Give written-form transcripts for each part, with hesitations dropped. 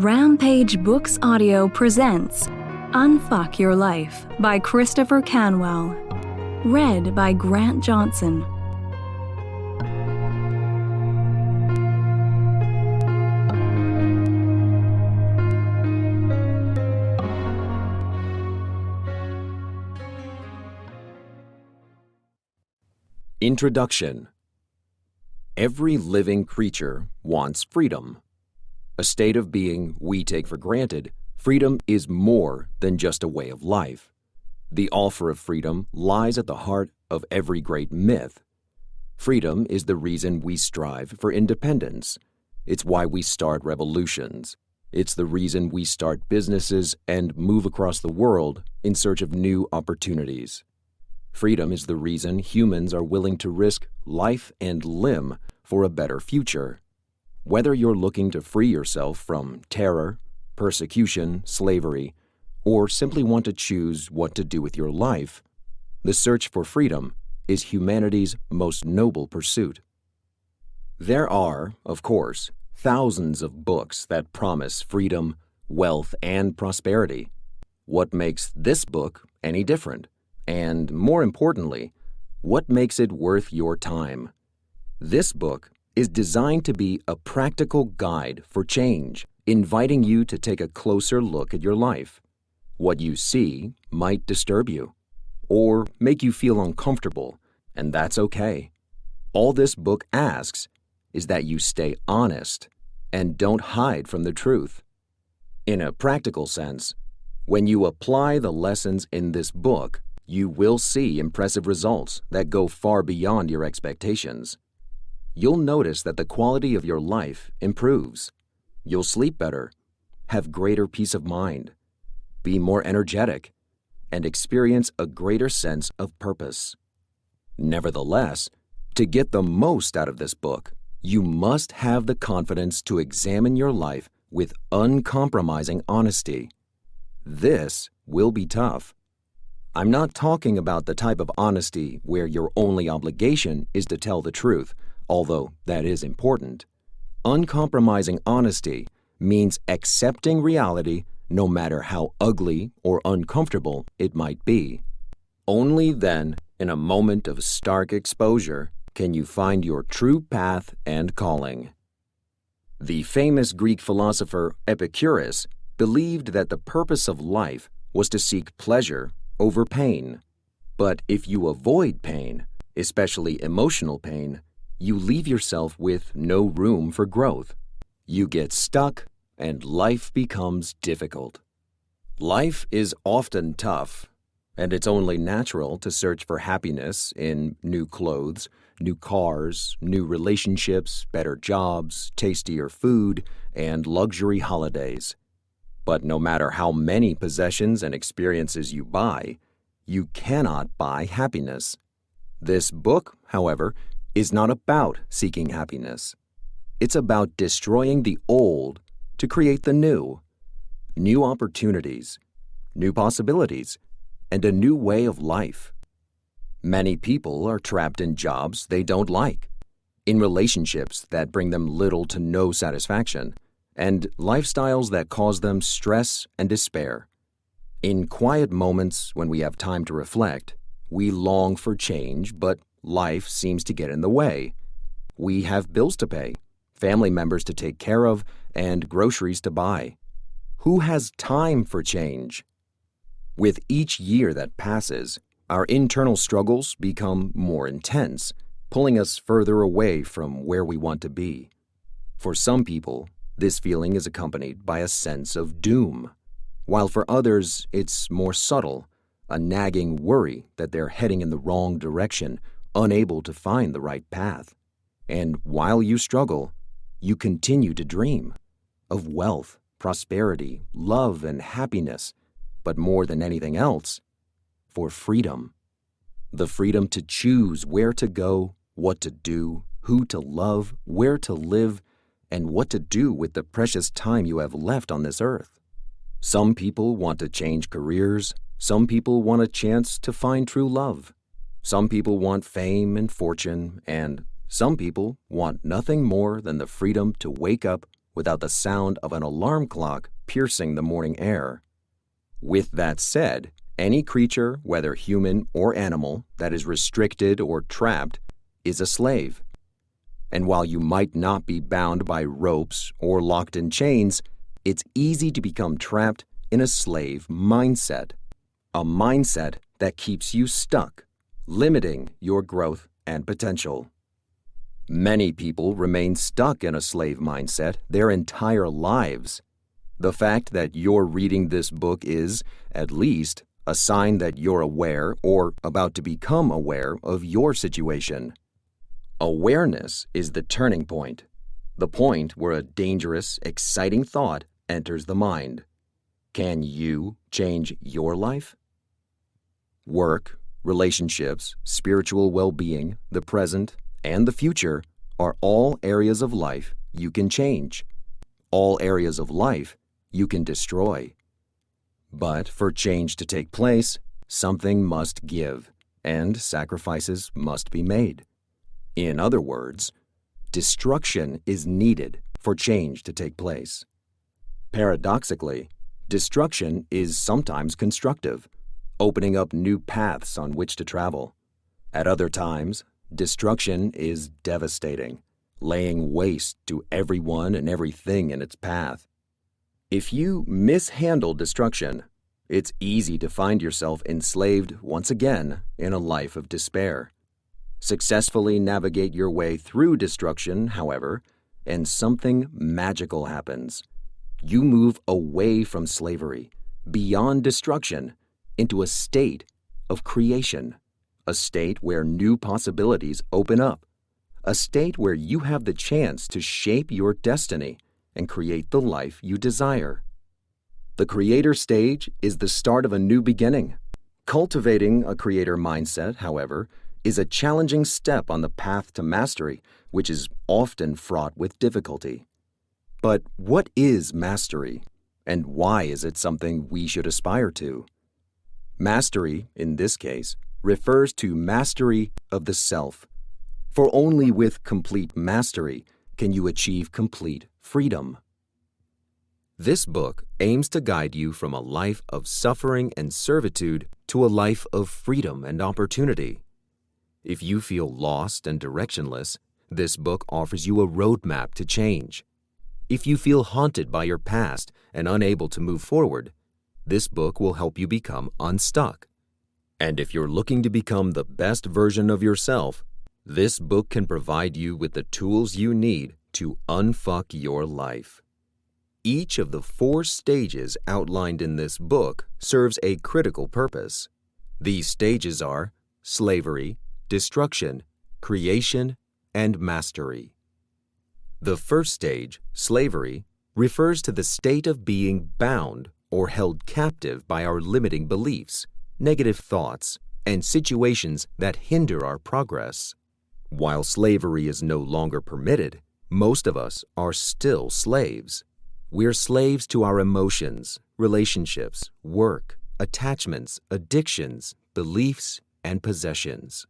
Rampage Books Audio presents Unfuck Your Life by Christopher Canwell. Read by Grant Johnson. Introduction. Every living creature wants freedom. A state of being we take for granted, freedom is more than just a way of life. The offer of freedom lies at the heart of every great myth. Freedom is the reason we strive for independence. It's why we start revolutions. It's the reason we start businesses and move across the world in search of new opportunities. Freedom is the reason humans are willing to risk life and limb for a better future. Whether you're looking to free yourself from terror, persecution, slavery, or simply want to choose what to do with your life, the search for freedom is humanity's most noble pursuit. There are, of course, thousands of books that promise freedom, wealth, and prosperity. What makes this book any different? And more importantly, what makes it worth your time? This book is designed to be a practical guide for change, inviting you to take a closer look at your life. What you see might disturb you or make you feel uncomfortable, and that's okay. All this book asks is that you stay honest and don't hide from the truth. In a practical sense, when you apply the lessons in this book, you will see impressive results that go far beyond your expectations. You'll notice that the quality of your life improves. You'll sleep better, have greater peace of mind, be more energetic, and experience a greater sense of purpose. Nevertheless, to get the most out of this book, you must have the confidence to examine your life with uncompromising honesty. This will be tough. I'm not talking about the type of honesty where your only obligation is to tell the truth, although that is important. Uncompromising honesty means accepting reality no matter how ugly or uncomfortable it might be. Only then, in a moment of stark exposure, can you find your true path and calling. The famous Greek philosopher Epicurus believed that the purpose of life was to seek pleasure over pain. But if you avoid pain, especially emotional pain, you leave yourself with no room for growth. You get stuck, and life becomes difficult. Life is often tough, and it's only natural to search for happiness in new clothes, new cars, new relationships, better jobs, tastier food, and luxury holidays. But no matter how many possessions and experiences you buy, you cannot buy happiness. This book, however, is not about seeking happiness. It's about destroying the old to create the new. New opportunities, new possibilities, and a new way of life. Many people are trapped in jobs they don't like, in relationships that bring them little to no satisfaction, and lifestyles that cause them stress and despair. In quiet moments when we have time to reflect, we long for change, but life seems to get in the way. We have bills to pay, family members to take care of, and groceries to buy. Who has time for change? With each year that passes, our internal struggles become more intense, pulling us further away from where we want to be. For some people, this feeling is accompanied by a sense of doom, while for others it's more subtle, a nagging worry that they're heading in the wrong direction, unable to find the right path. And while you struggle, you continue to dream of wealth, prosperity, love, and happiness, but more than anything else, for freedom. The freedom to choose where to go, what to do, who to love, where to live, and what to do with the precious time you have left on this earth. Some people want to change careers. Some people want a chance to find true love. Some people want fame and fortune, and some people want nothing more than the freedom to wake up without the sound of an alarm clock piercing the morning air. With that said, any creature, whether human or animal, that is restricted or trapped is a slave. And while you might not be bound by ropes or locked in chains, it's easy to become trapped in a slave mindset. A mindset that keeps you stuck, limiting your growth and potential. Many people remain stuck in a slave mindset their entire lives. The fact that you're reading this book is, at least, a sign that you're aware or about to become aware of your situation. Awareness is the turning point, the point where a dangerous, exciting thought enters the mind. Can you change your life? Work, relationships, spiritual well-being, the present, and the future are all areas of life you can change. All areas of life you can destroy. But for change to take place, something must give, and sacrifices must be made. In other words, destruction is needed for change to take place. Paradoxically, destruction is sometimes constructive, opening up new paths on which to travel. At other times, destruction is devastating, laying waste to everyone and everything in its path. If you mishandle destruction, it's easy to find yourself enslaved once again in a life of despair. Successfully navigate your way through destruction, however, and something magical happens. You move away from slavery, beyond destruction, into a state of creation, a state where new possibilities open up, a state where you have the chance to shape your destiny and create the life you desire. The creator stage is the start of a new beginning. Cultivating a creator mindset, however, is a challenging step on the path to mastery, which is often fraught with difficulty. But what is mastery, and why is it something we should aspire to? Mastery, in this case, refers to mastery of the self. For only with complete mastery can you achieve complete freedom. This book aims to guide you from a life of suffering and servitude to a life of freedom and opportunity. If you feel lost and directionless, this book offers you a roadmap to change. If you feel haunted by your past and unable to move forward, this book will help you become unstuck. And if you're looking to become the best version of yourself, this book can provide you with the tools you need to unfuck your life. Each of the 4 stages outlined in this book serves a critical purpose. These stages are slavery, destruction, creation, and mastery. The first stage, slavery, refers to the state of being bound or held captive by our limiting beliefs, negative thoughts, and situations that hinder our progress. While slavery is no longer permitted, most of us are still slaves. We're slaves to our emotions, relationships, work, attachments, addictions, beliefs, and possessions.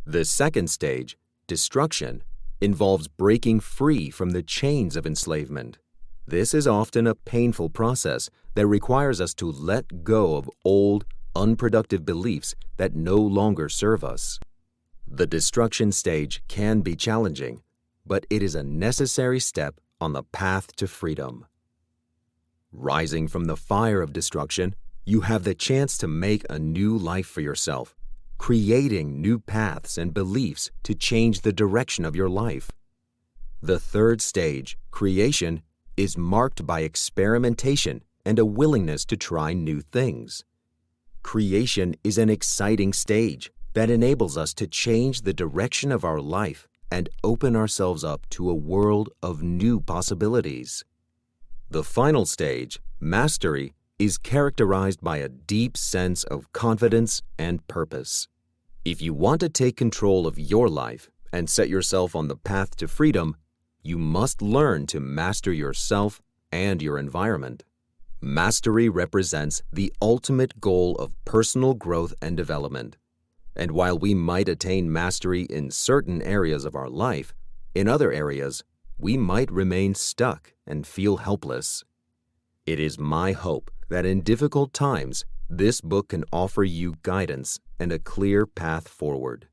The second stage, destruction, involves breaking free from the chains of enslavement. This is often a painful process that requires us to let go of old, unproductive beliefs that no longer serve us. The destruction stage can be challenging, but it is a necessary step on the path to freedom. Rising from the fire of destruction, you have the chance to make a new life for yourself, creating new paths and beliefs to change the direction of your life. The third stage, creation, is marked by experimentation and a willingness to try new things. Creation is an exciting stage that enables us to change the direction of our life and open ourselves up to a world of new possibilities. The final stage, mastery, is characterized by a deep sense of confidence and purpose. If you want to take control of your life and set yourself on the path to freedom, you must learn to master yourself and your environment. Mastery represents the ultimate goal of personal growth and development. And while we might attain mastery in certain areas of our life, in other areas, we might remain stuck. and feel helpless. It is my hope that in difficult times, this book can offer you guidance and a clear path forward.